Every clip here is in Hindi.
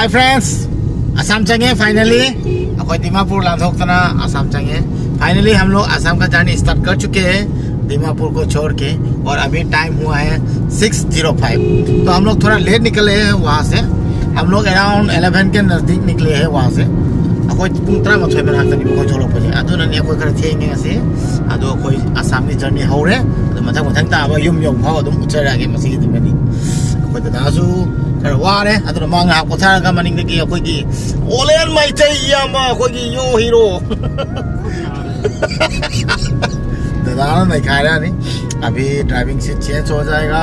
हाय फ्रेंड्स असम चंगे फाइनली अखोई दीमापुर लांधोकतना असम चंगे फाइनली हम लोग असम का जर्नी स्टार्ट कर चुके हैं दीमापुर को छोड़ के। और अभी टाइम हुआ है 6:05। तो हम लोग थोड़ा लेट निकले हैं वहाँ से। हम लोग अराउंड 11 के नज़दीक निकले हैं वहाँ से। अखोई पुंग तरा मथोई में नाखतनी को छोड़ो पजे अदुननी अखोई खरा थेंगे ngasi अदु अखोई असम की जर्नी हौरे अदु मथांग मथांग ताबा युम यौम फाव अदुम उचरागे मसी दिमनी अखोई दादासु खरा वारे अदुन मांगा पोथारगा मनिंगदगी अखोई ओलेन माइचै यामा अखोई यो हीरो दादा नहीं खा रहा नहीं। अभी ड्राइविंग से चेंज हो जाएगा,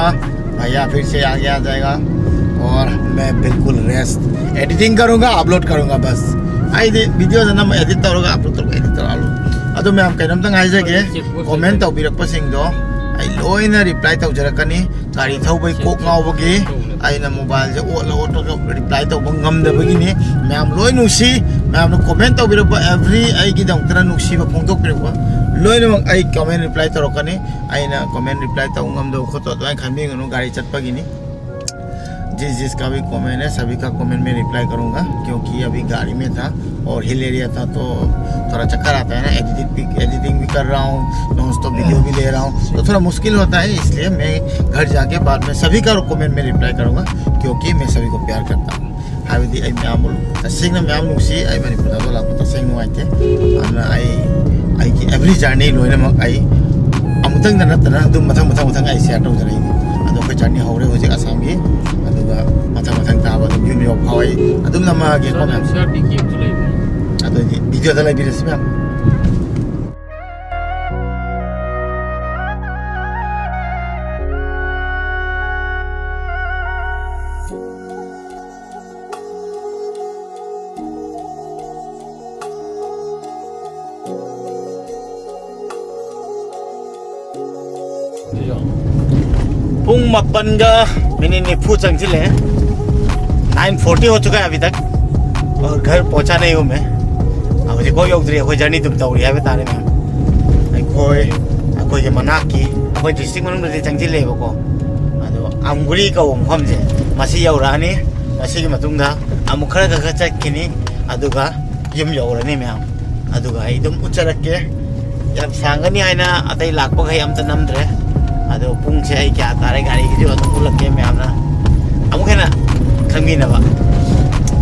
भैया फिर से आगे आ जाएगा और मैं बिल्कुल रेस्ट एडिटिंग करूँगा, अपलोड करूँगा बस। आई वीडियो जना मैं एडिट तौरगा अपलोड तौरगा एडिट तौरालू अदो मैं हम कइनम तंग हाइजगे कमेंट तौबिरकपसिंगदो आई लोइना रिप्लाई तौजरकनी गाड़ी थौबै कोक ngaubagi आइना मोबाइल जे ओला ओटो रिप्लाई तौब ngamdabagini मैम लोइ नुसी ma'am no comment तौबिरक every I की दंतरा नुसी फोंदोकबिरक लोइनमक आई कमेंट रिप्लाई तौरकनी आइना कमेंट रिप्लाई तौ ngamदो खतो दवाई खानबिगनु गाड़ी चटपगिनी। जिसका भी कमेंट है सभी का कमेंट में रिप्लाई करूंगा क्योंकि अभी गाड़ी में था और हिल एरिया था तो थोड़ा चक्कर आता है ना। एडिटिंग भी कर रहा हूँ, नॉन स्टॉप वीडियो भी ले रहा हूँ तो थोड़ा मुश्किल होता है। इसलिए मैं घर जाके बाद में सभी का कमेंट में रिप्लाई करूंगा क्योंकि मैं सभी को प्यार करता हूँ। हाबदी आई मैम तसेंगना मैम नुसी आई मणिपुर दा लापो तसेंग नुआइते अना आई की एवरी जर्नी लोइनमक आई अमुतंग नतना दुम मथंग आई शेयर तौजरैनी अदो कोई जर्नी हौरे होजे असम की अदुगा मथंग ताबा दुम युम यौ फावै अदुम नमागे को मैम शेयर दी गेम जुलै अदो वीडियो दा लाइबिरस मैम पुंग 4:04 चंगजिले 9:40 हो चुका है अभी तक और घर पहुंचा नहीं हूँ मैं। अब मुझे कोई योगद्री कोई जर्नी तुम तौरी है बताने में कोई के मना की कोई डिस्ट्रिक्ट में मुझे चंगजिले बको अदो आमगुरी का मफम जे मसी यौरानी मसी की मतुंगा अमुक खरा का चक्किनी अदुगा युम यौरानी मैम अदुगा एकदम उच्चरक के जब सांगनी आइना अतई लाखपो गई हम त नमद्रे अदो पुंग से आई क्या तारे गाड़ी की जो तो पुलक के में आना अमुक है ना खंगीनवा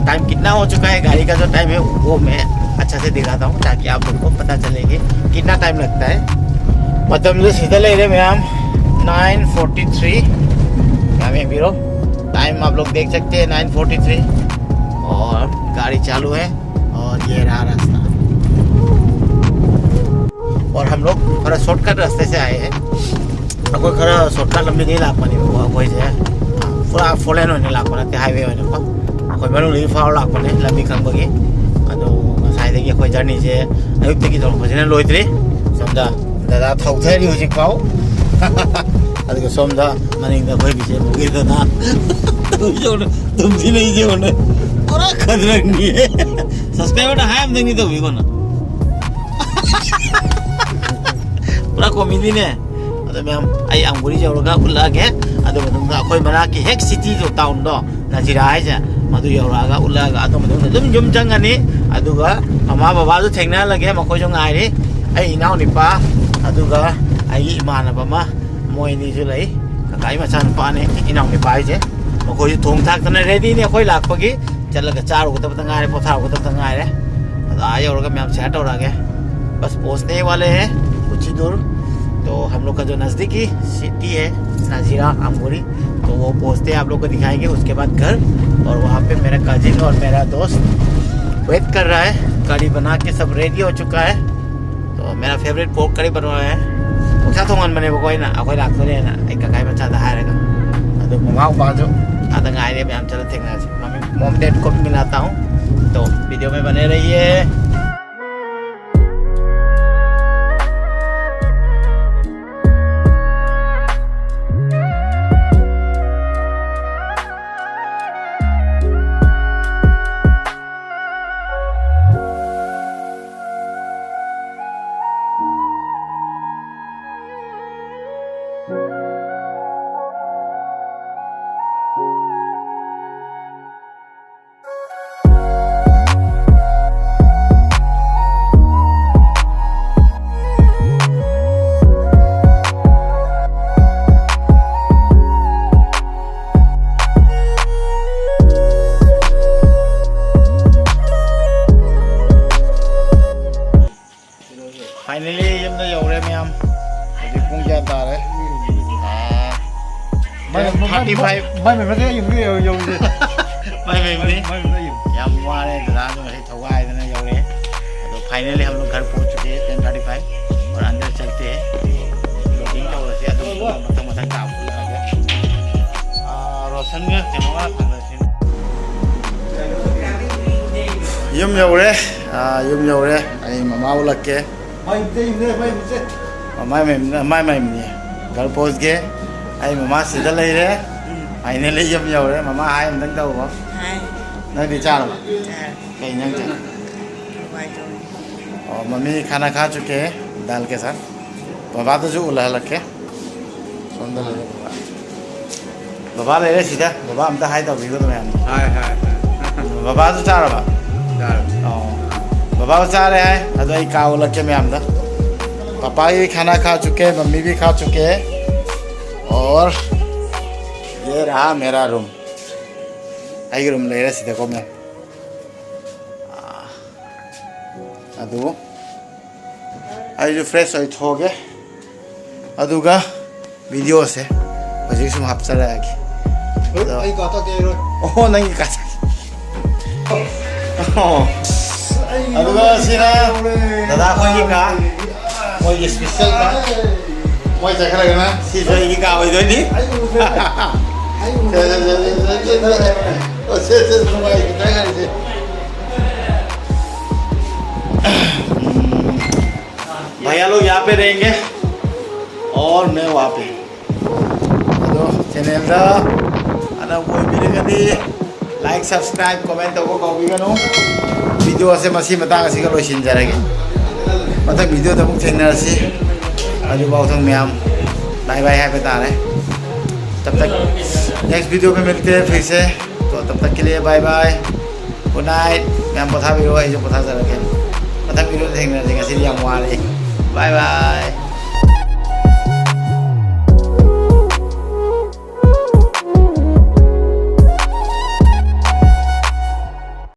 टाइम कितना हो चुका है गाड़ी का जो टाइम है वो मैं अच्छा से दिखाता हूँ ताकि आप लोग को पता चले कि कितना टाइम लगता है। मतलब जो सीधा ले रहे मैम 9:43 मैं बीरो टाइम आप लोग देख सकते हैं 9:43 और गाड़ी चालू है और ये रहा रास्ता। और हम लोग थोड़ा शॉर्टकट रास्ते से आए हैं। कोई खरा शॉर्टकट लंबी नहीं लाग पानी कोई से पूरा फोलेन होने लाग पाना हाईवे होने को कोई मनु ली फाव लाग पाने लंबी खंबगी अदो साइड के कोई जर्नी से अयुक्त की तो फजने लोइत्री समझा दादा थौथरी हुजिक पाव अदो समझा मनिंग दा कोई बिचे मुगिर दा ना तुम जी नहीं जे होने पूरा खतरक नहीं है सब्सक्राइबर है हम नहीं तो भी को ना पूरा कॉमेडी ने मैम आई आमगुरी जौरगा उल्लागे अदो मदुंगा अखोई मना की हेक सिटी जो टाउन दो नाजिरा हाइजा मदु यौरागा उल्लागा अदो मदुंगा दुम जुम जंगानी अदुगा ममा बाबा जो थेंगना लगे मखोय जो गाइरी आई इनाव निपा अदुगा आई इमानबा मा मोइनी जो लई काकाई मचान पाने इनाव निपा हाइजे मखोय थोंग थाक तने रेडी ने अखोय लाखपगी चलगा चार को तब तंगारे पोथा को तब तंगारे अदो आ यौरगा मैम सेट होरागे बस पहुंचने वाले हैं कुछ ही दूर। तो हम लोग का जो नज़दीकी सिटी है नाजीरा आमगुरी तो वो पहुँचते आप लोग को दिखाएंगे। उसके बाद घर और वहाँ पे मेरा कजिन और मेरा दोस्त वेट कर रहा है। कड़ी बना के सब रेडी हो चुका है। तो मेरा फेवरेट पोर्क कड़ी बनवा है उठा तो मन बने वो कोई ना कोई लाख तो नहीं है ना एक काकाई बच्चा था हारेगा तो ममाओ बाजो आधा गाय में हम चलते हैं मम्मी मॉम डैड को भी मिलाता हूँ। तो वीडियो में बने रहिए। 35 ไม่ไม่ได้อยู่ที่อยู่ที่ ไม่ไม่नहींไม่ได้อยู่ हम वहाँ रहे दादा जो है थोड़ा इधर नहीं जाओगे तो फाइनली हम लोग घर पहुँच चुके हैं 10:35 और अंदर चलते हैं लोडिंग का वैसे तो मतलब मतलब काम हो रहा है रोशन में चलवा फंक्शन यम जाओगे आई मामा वो लग के ไม่ได้อยู่ที่ไม่ได้ ไม่घर पहुँच गए आई मामा सीधा ले रहे फाइनली यम जाओगे मामा आए हम तक तो हुआ नहीं भी चार कहीं नहीं चल और मम्मी खाना खा चुके हैं दाल के साथ बाबा तो जो उल्हा लग के सुंदर लगे बाबा ले रहे सीधा बाबा हम तो हाई तो भी तो मैं ใช่ใช่ बाबा तो चार बाबा ใช่ बाबा तो चार है तो ये काव लग के मैं हम तो पापा भी खाना खा चुके हैं मम्मी भी खा चुके हैं और ये रहा मेरा रूम आई रूम ले रहे सीधे को मैं अदु आई जो फ्रेश होई थोगे अदुगा वीडियो से हजिक सुम हप्चरागी ไอ้ก่อตะเกียเลย ओह नहीं का अदुगा सिना दादा कोई का कोई स्पेशल का कोई चखरा ना सी जो की का होई दोनी ไอ้อยู่เลยไอ้อยู่เลย भैया लोग यहाँ पे रहेंगे और मैं वहाँ पे तो चैनल का अना कोई भी कभी लाइक सब्सक्राइब कमेंट तो को भी करो वीडियो से मसी मता का सिखा लो शिन जाएगी मतलब वीडियो तो मुझे चैनल से अभी बहुत हम मैम बाय बाय है बता रहे तब तक नेक्स्ट वीडियो में मिलते हैं फिर से तो तब तक के लिए bye bye good night ma'am पता भी हुआ है जो पता चल रहा है पता वीडियो देखने लगे सीरिया मुआरे बाय बाय